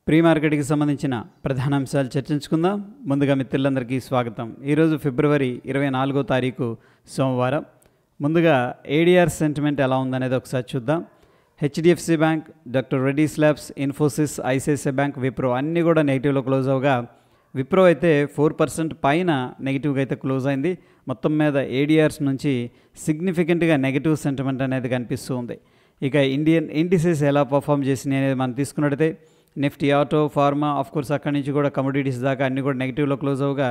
Pre మార్కెట్కి సంబంధించిన ప్రధాన అంశాలు చర్చించుకుందాం. ముందుగా మిత్రులందరికీ స్వాగతం. ఈరోజు ఫిబ్రవరి 24వ తారీఖు సోమవారం. ముందుగా ఏడీఆర్ సెంటిమెంట్ ఎలా ఉందనేది ఒకసారి చూద్దాం. HDFC bank, doctor Reddy's labs, Infosys, ICICI bank, Wipro అన్నీ కూడా నెగిటివ్లో క్లోజ్ అవగా విప్రో అయితే 4% పైన నెగిటివ్గా అయితే క్లోజ్ అయింది. మొత్తం మీద ఏడీఆర్స్ నుంచి సిగ్నిఫికెంట్గా నెగిటివ్ సెంటిమెంట్ అనేది కనిపిస్తూ ఉంది. ఇక ఇండియన్ ఇండిసెస్ ఎలా పర్ఫామ్ చేసినాయి అనేది మనం తీసుకున్నట్టయితే నిఫ్టీ, ఆటో, ఫార్మా, ఆఫ్కోర్స్ అక్కడి నుంచి కూడా కమోడిటీస్ దాకా అన్నీ కూడా నెగిటివ్లో క్లోజ్ అవగా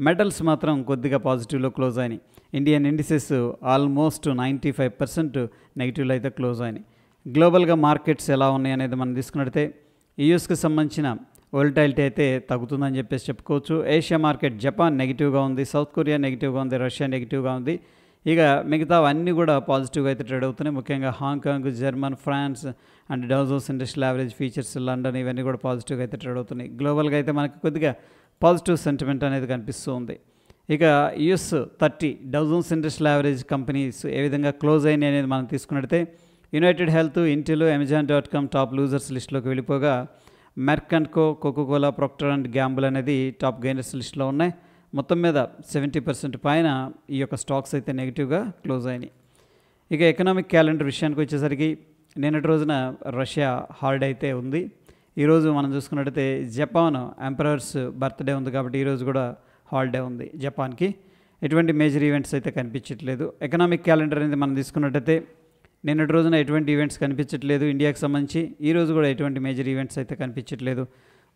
మెటల్స్ మాత్రం కొద్దిగా పాజిటివ్లో క్లోజ్ అయినాయి. ఇండియన్ ఇండిసెస్ ఆల్మోస్ట్ 95% నెగిటివ్లో అయితే క్లోజ్ అయినాయి. గ్లోబల్గా మార్కెట్స్ ఎలా ఉన్నాయి అనేది మనం తీసుకున్నట్టయితే యూఎస్కి సంబంధించిన వోల్టాలిటీ అయితే తగ్గుతుందని చెప్పేసి చెప్పుకోవచ్చు. ఏషియా మార్కెట్ జపాన్ నెగిటివ్గా ఉంది, సౌత్ కొరియా నెగిటివ్గా ఉంది, రష్యా నెగిటివ్గా ఉంది. ఇక మిగతా అన్నీ కూడా పాజిటివ్గా అయితే ట్రేడ్ అవుతున్నాయి. ముఖ్యంగా Hong Kong, German, France and Dow Jones industrial average features, London ఇవన్నీ కూడా పాజిటివ్గా అయితే ట్రేడ్ అవుతున్నాయి. గ్లోబల్గా అయితే మనకి కొద్దిగా పాజిటివ్ సెంటిమెంట్ అనేది కనిపిస్తూ ఉంది. ఇక US 30 Dow Jones industrial average companies ఏ విధంగా క్లోజ్ అయినాయి అనేది మనం తీసుకున్నట్టయితే United Health, Intel, Amazon.com top losers లిస్టులోకి వెళ్ళిపోగా Merck and Co, Coca Cola, Procter and Gamble అనేది టాప్ గెయినర్స్ లిస్టులో ఉన్నాయి. మొత్తం మీద 70% పైన ఈ యొక్క స్టాక్స్ అయితే నెగిటివ్గా క్లోజ్ అయినాయి. ఇక ఎకనామిక్ క్యాలెండర్ విషయానికి వచ్చేసరికి నిన్నటి రోజున రష్యా హాలిడే అయితే ఉంది. ఈరోజు మనం చూసుకున్నట్టయితే జపాన్ ఎంపరర్స్ బర్త్డే ఉంది కాబట్టి ఈరోజు కూడా హాలిడే ఉంది జపాన్కి. ఎటువంటి మేజర్ ఈవెంట్స్ అయితే కనిపించట్లేదు. ఎకనామిక్ క్యాలెండర్ అనేది మనం తీసుకున్నట్టయితే నిన్నటి రోజున ఎటువంటి ఈవెంట్స్ కనిపించట్లేదు ఇండియాకి సంబంధించి. ఈరోజు కూడా ఎటువంటి మేజర్ ఈవెంట్స్ అయితే కనిపించట్లేదు.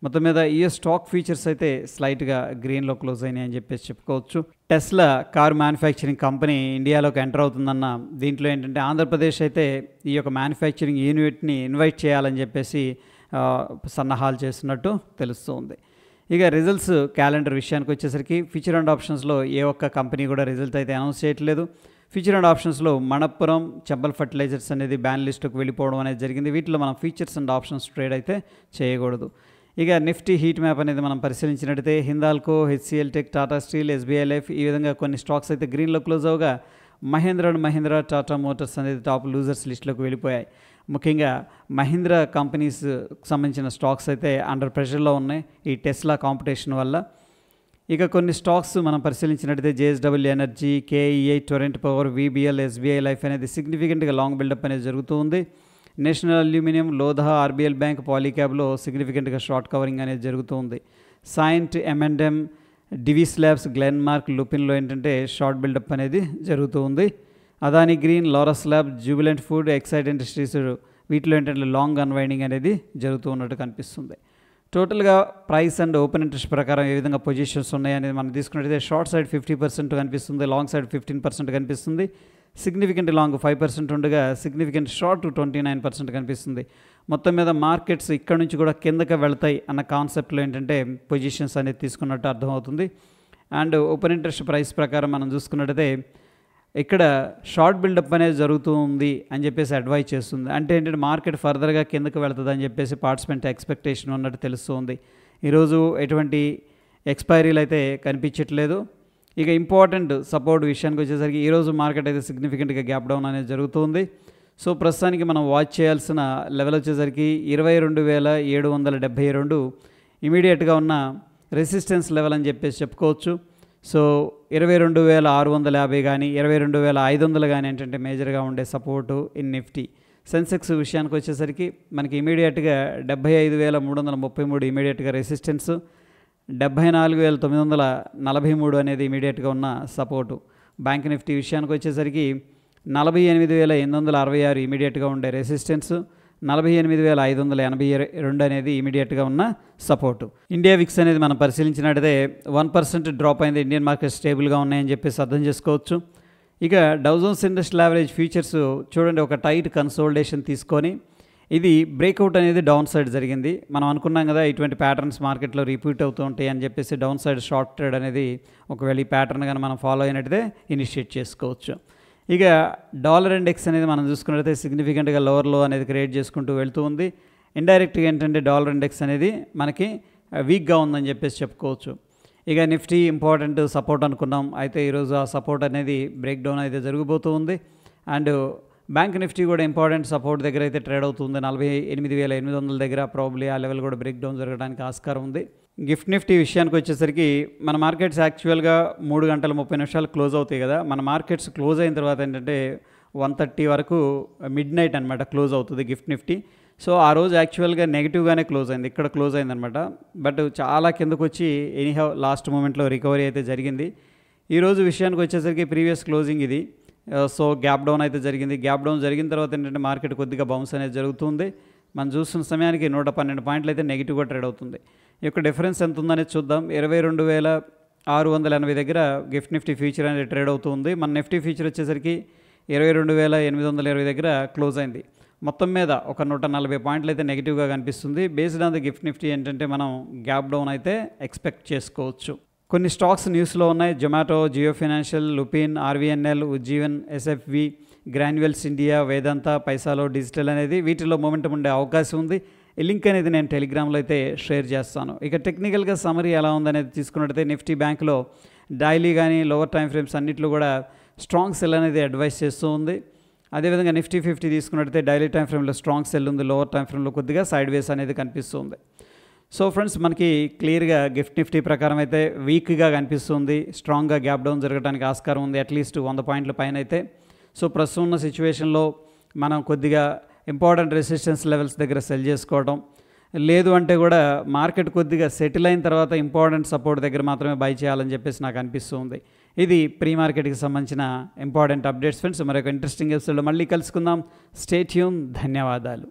మొత్తం మీద ఈ స్టాక్ ఫీచర్స్ అయితే స్లైట్గా గ్రీన్లో క్లోజ్ అయినాయి అని చెప్పేసి చెప్పుకోవచ్చు. టెస్లా కార్ మ్యానుఫ్యాక్చరింగ్ కంపెనీ ఇండియాలోకి ఎంటర్ అవుతుందన్న దీంట్లో ఏంటంటే ఆంధ్రప్రదేశ్ అయితే ఈ యొక్క మ్యానుఫ్యాక్చరింగ్ యూనిట్ని ఇన్వైట్ చేయాలని చెప్పేసి సన్నాహాలు చేస్తున్నట్టు తెలుస్తుంది. ఇక రిజల్ట్స్ క్యాలెండర్ విషయానికి వచ్చేసరికి ఫ్యూచర్ అండ్ ఆప్షన్స్లో ఏ ఒక్క కంపెనీ కూడా రిజల్ట్ అయితే అనౌన్స్ చేయట్లేదు. ఫ్యూచర్ అండ్ ఆప్షన్స్లో మణప్పురం, చంబల్ ఫర్టిలైజర్స్ అనేది బ్యాన్ లిస్టుకు వెళ్ళిపోవడం అనేది జరిగింది. వీటిలో మనం ఫీచర్స్ అండ్ ఆప్షన్స్ ట్రేడ్ అయితే చేయకూడదు. ఇక నిఫ్టీ హీట్ మ్యాప్ అనేది మనం పరిశీలించినట్టయితే Hindalco, HCL tech, Tata steel, SBI life ఈ విధంగా కొన్ని స్టాక్స్ అయితే గ్రీన్లో క్లోజ్ అవగా మహీంద్రా అండ్ మహీంద్రా, టాటా మోటార్స్ అనేది టాప్ లూజర్స్ లిస్టులోకి వెళ్ళిపోయాయి. ముఖ్యంగా మహీంద్రా కంపెనీస్ సంబంధించిన స్టాక్స్ అయితే అండర్ ప్రెషర్లో ఉన్నాయి ఈ టెస్లా కాంపిటీషన్ వల్ల. ఇక కొన్ని స్టాక్స్ మనం పరిశీలించినట్టయితే JSW energy, KEI, Torrent power, VBL, SBI life అనేది సిగ్నిఫికెంట్గా లాంగ్ బిల్డప్ అనేది జరుగుతూ ఉంది. National aluminium, Lodha, RBL bank, పాలీక్యాబ్లో సిగ్నిఫికెంట్గా షార్ట్ కవరింగ్ అనేది జరుగుతూ ఉంది. సైంట్, M&M, డివిస్ ల్యాబ్స్, గ్లెన్మార్క్, లుపిన్లో ఏంటంటే షార్ట్ బిల్డప్ అనేది జరుగుతూ ఉంది. Adani green, Laurus lab, Jubilant food, Exide industries వీటిలో ఏంటంటే లాంగ్ అన్వైండింగ్ అనేది జరుగుతూ ఉన్నట్టు కనిపిస్తుంది. టోటల్గా ప్రైస్ అండ్ ఓపెన్ ఇంట్రెస్ట్ ప్రకారం ఏ విధంగా పొజిషన్స్ ఉన్నాయనేది మనం తీసుకున్నట్టయితే షార్ట్ సైడ్ 50% కనిపిస్తుంది, లాంగ్ సైడ్ 15% కనిపిస్తుంది. సిగ్నిఫికెంట్ లాంగ్ 5% ఉండగా సిగ్నిఫికెంట్ షార్ట్ 29% కనిపిస్తుంది. మొత్తం మీద మార్కెట్స్ ఇక్కడ నుంచి కూడా కిందకి వెళ్తాయి అన్న కాన్సెప్ట్లో ఏంటంటే పొజిషన్స్ అనేది తీసుకున్నట్టు అర్థమవుతుంది. అండ్ ఓపెన్ ఇంట్రెస్ట్ ప్రైస్ ప్రకారం మనం చూసుకున్నట్టయితే ఇక్కడ షార్ట్ బిల్డప్ అనేది జరుగుతూ ఉంది అని చెప్పేసి అడ్వైజ్ చేస్తుంది. అంటే ఏంటంటే మార్కెట్ ఫర్దర్గా కిందకి వెళ్తుంది అని చెప్పేసి పార్టిసిపెంట్ ఎక్స్పెక్టేషన్ ఉన్నట్టు తెలుస్తుంది. ఈరోజు ఎటువంటి ఎక్స్పైరీలు అయితే కనిపించట్లేదు. ఇక ఇంపార్టెంట్ సపోర్ట్ విషయానికి వచ్చేసరికి ఈరోజు మార్కెట్ అయితే సిగ్నిఫికెంట్గా గ్యాప్ డౌన్ అనేది జరుగుతుంది. సో ప్రస్తుతానికి మనం వాచ్ చేయాల్సిన లెవెల్ వచ్చేసరికి 22,772 ఇమీడియట్గా ఉన్న రెసిస్టెన్స్ లెవెల్ అని చెప్పేసి చెప్పుకోవచ్చు. సో 22,650 కానీ 22,500 కానీ ఏంటంటే మేజర్గా ఉండే సపోర్టు ఇన్ నిఫ్టీ. సెన్సెక్స్ విషయానికి వచ్చేసరికి మనకి ఇమీడియట్గా 75,333 ఇమీడియట్గా రెసిస్టెన్స్, 74,943 అనేది ఇమీడియట్గా ఉన్న సపోర్టు. బ్యాంక్ నిఫ్టీ విషయానికి వచ్చేసరికి 48,866 ఇమీడియట్గా ఉండే రెసిస్టెన్స్, 48,582 అనేది ఇమీడియట్గా ఉన్న సపోర్టు. ఇండియా విక్స్ అనేది మనం పరిశీలించినట్టయితే 1% డ్రాప్ అయింది. ఇండియన్ మార్కెట్ స్టేబుల్గా ఉన్నాయని చెప్పేసి అర్థం చేసుకోవచ్చు. ఇక Dow Jones industrial average futures చూడండి, ఒక టైట్ కన్సోలిడేషన్ తీసుకొని ఇది బ్రేక్అవుట్ అనేది డౌన్ సైడ్ జరిగింది. మనం అనుకున్నాం కదా ఇటువంటి ప్యాటర్న్స్ మార్కెట్లో రిపీట్ అవుతూ ఉంటాయి అని చెప్పేసి డౌన్ సైడ్ షార్ట్ ట్రేడ్ అనేది ఒకవేళ ఈ ప్యాటర్న్ కానీ మనం ఫాలో అయినట్టయితే ఇనిషియేట్ చేసుకోవచ్చు. ఇక డాలర్ ఇండెక్స్ అనేది మనం చూసుకున్నట్టయితే సిగ్నిఫికెంట్గా లోవర్ లో అనేది క్రియేట్ చేసుకుంటూ వెళ్తూ ఉంది. ఇండైరెక్ట్గా ఏంటంటే డాలర్ ఇండెక్స్ అనేది మనకి వీక్గా ఉందని చెప్పేసి చెప్పుకోవచ్చు. ఇక నిఫ్టీ ఇంపార్టెంట్ సపోర్ట్ అనుకున్నాం, అయితే ఈరోజు ఆ సపోర్ట్ అనేది బ్రేక్ డౌన్ అయితే జరగబోతూ ఉంది. అండ్ బ్యాంక్ నిఫ్టీ కూడా ఇంపార్టెంట్ సపోర్ట్ దగ్గర అయితే ట్రేడ్ అవుతుంది. 48,800 దగ్గర ప్రాబ్లీ ఆ లెవెల్ కూడా బ్రేక్ డౌన్ జరగడానికి ఆస్కారం ఉంది. గిఫ్ట్ నిఫ్టీ విషయానికి వచ్చేసరికి మన మార్కెట్స్ యాక్చువల్గా 3 గంటల 30 నిమిషాలు క్లోజ్ అవుతాయి కదా. మన మార్కెట్స్ క్లోజ్ అయిన తర్వాత ఏంటంటే 1:30 వరకు మిడ్ నైట్ అనమాట క్లోజ్ అవుతుంది గిఫ్ట్ నిఫ్టీ. సో ఆ రోజు యాక్చువల్గా నెగిటివ్గానే క్లోజ్ అయింది, ఇక్కడ క్లోజ్ అయిందనమాట. బట్ చాలా కిందకు వచ్చి ఎనీహౌ లాస్ట్ మూమెంట్లో రికవరీ అయితే జరిగింది. ఈరోజు విషయానికి వచ్చేసరికి ప్రీవియస్ క్లోజింగ్ ఇది. సో గ్యాప్ డౌన్ అయితే జరిగింది. గ్యాప్ డౌన్ జరిగిన తర్వాత ఏంటంటే మార్కెట్ కొద్దిగా బౌన్స్ అనేది జరుగుతుంది. మనం చూస్తున్న సమయానికి 112 పాయింట్లు అయితే నెగిటివ్గా ట్రేడ్ అవుతుంది. ఈ యొక్క డిఫరెన్స్ ఎంత ఉందనేది చూద్దాం. 22,680 దగ్గర గిఫ్ట్ నిఫ్టీ ఫ్యూచర్ అనేది ట్రేడ్ అవుతుంది. మన నిఫ్టీ ఫ్యూచర్ వచ్చేసరికి 22,820 దగ్గర క్లోజ్ అయింది. మొత్తం మీద ఒక 140 పాయింట్లు అయితే నెగిటివ్గా కనిపిస్తుంది. Based on the gift Nifty ఏంటంటే మనం గ్యాప్ డౌన్ అయితే ఎక్స్పెక్ట్ చేసుకోవచ్చు. కొన్ని స్టాక్స్ న్యూస్లో ఉన్నాయి. Zomato, Jio financial, Lupin, RVNL, Ujjivan, SFB, Granules India, Vedanta, Paisalo digital అనేది వీటిలో మొమెంటం ఉండే అవకాశం ఉంది. ఈ లింక్ అనేది నేను టెలిగ్రామ్లో అయితే షేర్ చేస్తాను. ఇక టెక్నికల్గా సమరీ ఎలా ఉందనేది తీసుకున్నట్టయితే నిఫ్టీ బ్యాంక్లో డైలీ కానీ లోవర్ టైం ఫ్రేమ్స్ అన్నింటిలో కూడా స్ట్రాంగ్ సెల్ అనేది అడ్వైస్ చేస్తూ ఉంది. అదేవిధంగా నిఫ్టీ 50 తీసుకున్నట్టయితే డైలీ టైం ఫ్రేమ్లో స్ట్రాంగ్ సెల్ ఉంది, లోవర్ టైం ఫ్రేమ్లో కొద్దిగా సైడ్ వేస్ అనేది కనిపిస్తుంది. సో ఫ్రెండ్స్, మనకి క్లియర్గా గిఫ్ట్ నిఫ్టీ ప్రకారం అయితే వీక్గా కనిపిస్తుంది. స్ట్రాంగ్గా గ్యాప్ డౌన్ జరగడానికి ఆస్కారం ఉంది, అట్లీస్ట్ 100 పాయింట్ల పైన అయితే. సో ప్రస్తుతం ఉన్న సిచ్యువేషన్లో మనం కొద్దిగా ఇంపార్టెంట్ రెసిస్టెన్స్ లెవెల్స్ దగ్గర సెల్ చేసుకోవడం, లేదు అంటే కూడా మార్కెట్ కొద్దిగా సెటిల్ అయిన తర్వాత ఇంపార్టెంట్ సపోర్ట్ దగ్గర మాత్రమే బై చేయాలని చెప్పేసి నాకు అనిపిస్తుంది. ఇది ప్రీ మార్కెట్కి సంబంధించిన ఇంపార్టెంట్ అప్డేట్స్ ఫ్రెండ్స్. మరొక ఇంట్రెస్టింగ్ ఎపిసోడ్లో మళ్ళీ కలుసుకుందాం. Stay tune. ధన్యవాదాలు.